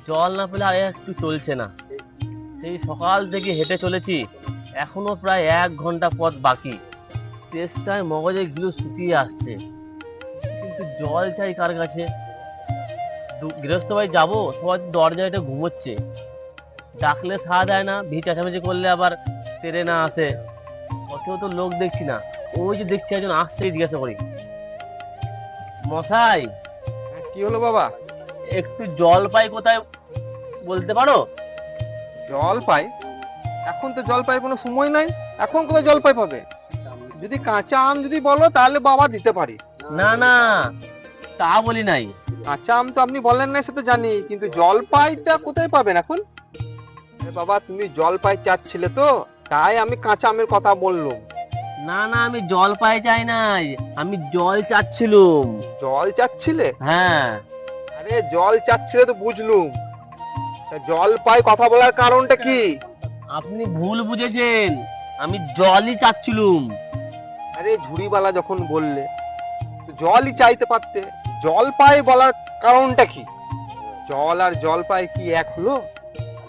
জল না পেলে আর একটু চলছে না। সেই সকাল থেকে হেঁটে চলেছি, এখনো প্রায় 1 ঘন্টা পথ বাকি। তেষ্টায় মগজের গুলো শুকিয়ে আসছে, কিন্তু জল চাই কার কাছে? গৃহস্থ ভাই যাবো, সবাই দরজায় এটা ঘুমোচ্ছে, ডাকলে সাড়া দেয় না, ভিড় চেঁচামেচি করলে আবার তেরে না আসে। অত তো লোক দেখছি না। ওই যে দেখছি একজন আসছে, জিজ্ঞাসা করি, মশাই কি হলো বাবা? একটু জল পাই কোথায় বলতে পারো? জল পাই? এখন তো জল পাই কোনো সময় নাই। এখন কোথায় জল পাই পাবে? যদি কাঁচা আম যদি বলো তাহলে বাবা দিতে পারি। না না, তা বলি নাই। কাঁচা আম তো আপনি বলেন নাই, সেটা জানি, কিন্তু জল পাইটা কোথায় পাবেন এখন? বাবা তুমি জল পাই চাচ্ছিলে তো, তাই আমি কাঁচা আমের কথা বললাম। না না, আমি জল পাই চাই নাই, আমি জল চাচ্ছিলুম। জল চাচ্ছিলে? হ্যাঁ। আরে জল চাচ্ছিলে তো বুঝলুম, তা জল পাই কথা বলার কারণটা কি? আপনি ভুল বুঝেছেন, আমি জলই চাচ্ছিলুম। আরে ঝুড়িওয়ালা যখন বললে তো জলই চাইতে পারতে। জল পাই বলার কারণটা কি? জল আর জল পাই কি এক হলো?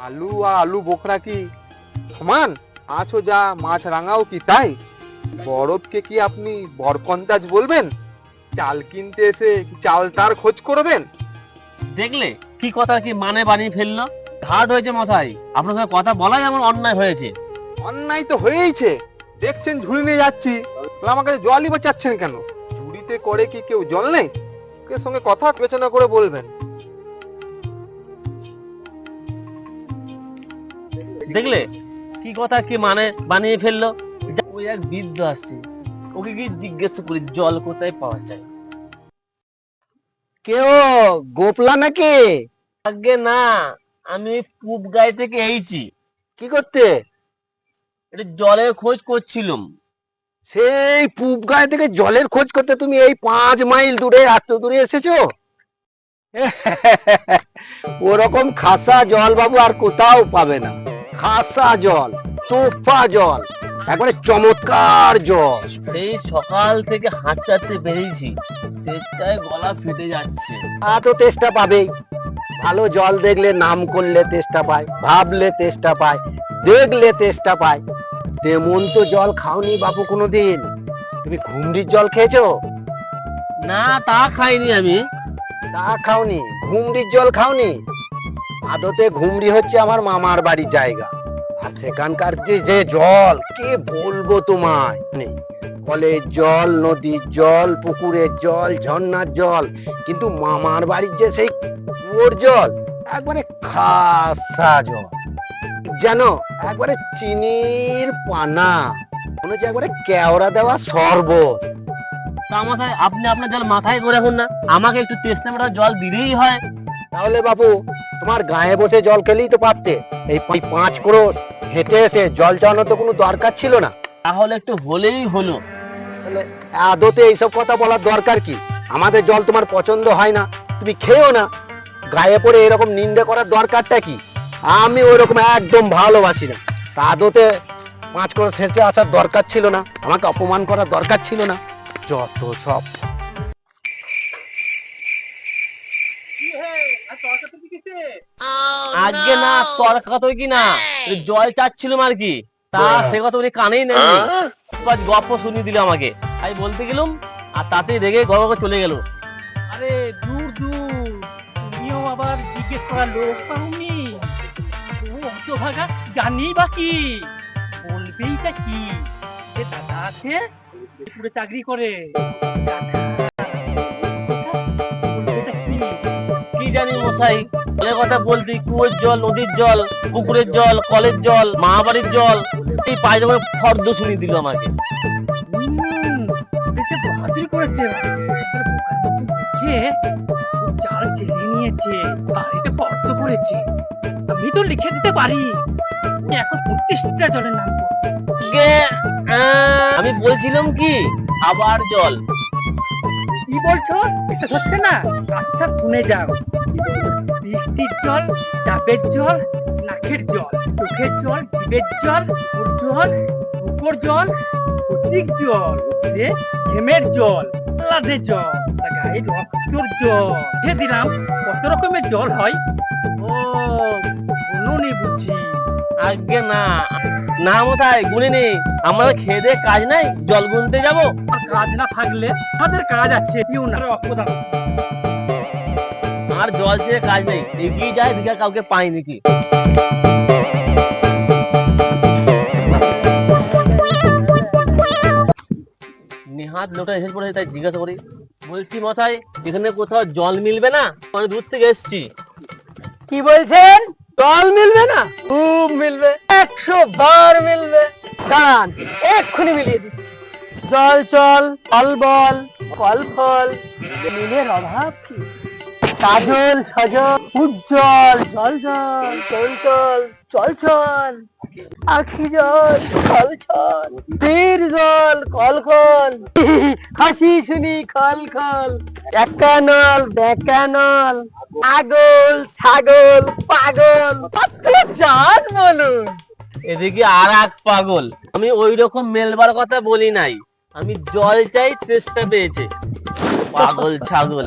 আলু আর আলু বোখরা কি সমান? মাছও যা মাছ রাঙাও কি তাই? বরফকে কি আপনি বরকন্দাজ বলবেন? চাল কিনতে এসে কি চাল তার খোঁজ করবেন? দেখলে কি কথা কি মানে বানিয়ে ফেললো। ঘাট হয়েছে মশাই, আপনার সঙ্গে কথা বলাই এমন অন্যায় হয়েছে। অন্যায় তো হয়েইছে। দেখছেন ঝুড়ি নিয়ে যাচ্ছি, তাহলে আমাকে জলই বা চাচ্ছেন কেন? ঝুড়িতে করে কি কেউ জল নেই? ওকে সঙ্গে কথা বিবেচনা করে বলবেন। দেখলে কি কথা কি মানে বানিয়ে ফেললো। ওই এক বৃদ্ধ আসছে, ওকে কি জিজ্ঞেস করি জল কোথায় পাওয়া যায়। কেউ গোপলা নাকি? আগে না, আমি ওই পুব গায়ে থেকে এইছি, কি করতে? এটা জলের খোঁজ করছিলাম। সেই পূব গায়ে থেকে জলের খোঁজ করতে তুমি এই 5 মাইল দূরে এত দূরে এসেছো? ওরকম খাসা জল বাবু আর কোথাও পাবে না। খাসা জল, তোফা জল, একবারে চমৎকার জল। সেই সকাল থেকে হাঁটতে হাঁটতে বেরিয়েছি, তেষ্টায় গলা ফেটে যাচ্ছে। তো তেষ্টা পাবেই। ভালো জল দেখলে নাম করলে তেষ্টা পায়, ভাবলে তেষ্টা পায়, দেখলে তেষ্টা পায়। তেমন তো জল খাওনি বাপু কোনোদিন। তুমি ঘুমরির জল খেয়েছো? না, তা খাইনি আমি। তা খাওনি? ঘুমরির জল খাওনি? আদতে ঘুমরি হচ্ছে আমার মামার বাড়ির জায়গা, আর সেখানকার যে জল কে বলবো তোমায়। কলের জল, নদীর জল, পুকুরের জল, ঝর্ণার জল, কিন্তু মামার বাড়ির যে সেই কুয়োর জল একবারে খাসা জল, যেন একবারে চিনির পানা, মনে হচ্ছে একবারে কেওড়া দেওয়া শরবত। তা মশাই, আপনি আপনার জল মাথায় করে রাখুন না, আমাকে একটু তেষ্টা মেটার জল দিলেই হয়। তাহলে বাবু তোমার গায়ে বসে জল খেলেই তো পারতে। এই 5 ক্রোশ হেঁটে এসে জল চাওয়ানোর তো কোনো দরকার ছিল না। তাহলে একটু হলেই হলো। তাহলে আদতে এইসব কথা বলার দরকার কি? আমাদের জল তোমার পছন্দ হয় না, তুমি খেও না, গায়ে পড়ে এরকম নিন্দে করার দরকারটা কি? আমি ওইরকম একদম ভালোবাসি না। তা আদতে 5 ক্রোশ হেঁটে আসার দরকার ছিল না, আমাকে অপমান করার দরকার ছিল না। যত সব। আগে না, তরকা তো কি না, জল চাচ্ছিলাম আর কি। তা সে কথা উনি কানেই নেই, গপ্প শুনিয়ে দিল আমাকে। আমি বলতে গেলাম, আর তাতেই রেগে গড় চলে গেল। আরে দূর দূর, তুমিও আবার জিজ্ঞেস করার লোক পাওনি? ও অত ভাগা জানি বাকি বলবেইটা কি? যে দাদা আছে, পুরো চাকরি করে। কি জানি মশাই, জলের কথা বলতে কুয়োর জল, নদীর জল, পুকুরের জল, কলের জল, মা বাড়ির জল, এই পায়জামা ফর্দ শুনিয়ে দিল আমাকে। বাহাদুরি করেছে, চাল চেলে নিয়েছে, বাড়িতে ফর্দ করেছে। আমি তো লিখে দিতে পারি, এখন 25টা জলের নাম কর। আমি বলছিলাম কি, আবার জল। কি বলছো? বিশ্বাস হচ্ছে না? আচ্ছা শুনে যাও। বৃষ্টির জল, ডাবের জল, নাকের জল, চোখের জল, জিভের জল, জল, বুকর জল, প্রতীক জল, ঘেমের জল, লাদের জল, গায়ে রক্তর জল। দিলাম কত রকমের জল হয়। ও ও গুনুনি বুঝি। আগে না, না মশাই গুনিনি, আমাদের খেয়ে দিয়ে কাজ নাই, জল গুনতে যাবো। কাজ না থাকলে তাদের কাজ আছে। ইউনার অপদান। আর জল চেয়ে কাজ নেই, এগিয়ে যায় দিকে কাউকে পাই নাকি। নেহাত লোটা এসে পড়েছে, তাই জিজ্ঞাসা করি, বলছি মশাই এখানে কোথাও জল মিলবে না? অনেক দূর থেকে এসছি। কি বলছেন? জল মিলবে না? খুব মিলবে, 100 বার মিলবে। দাঁড়ান, এক্ষুনি মিলিয়ে দিচ্ছি। জল চল, ফল বল, ফল ফল, মিলের অভাব কি? কাজল সজল, উজ্জ্বল, জল জল, চল চল, চল চল, আখি জল, ছল ছল, তীর জল, কল কল, হাসি শুনি খল খল, একানল বেকানল, আগল ছাগল পাগল, চাঁদ বলুন। এদিকে আর এক পাগল, আমি ওই রকম মেলবার কথা বলি নাই, আমি জল চাই, তেষ্টা পেয়েছে। পাগল ছাগল।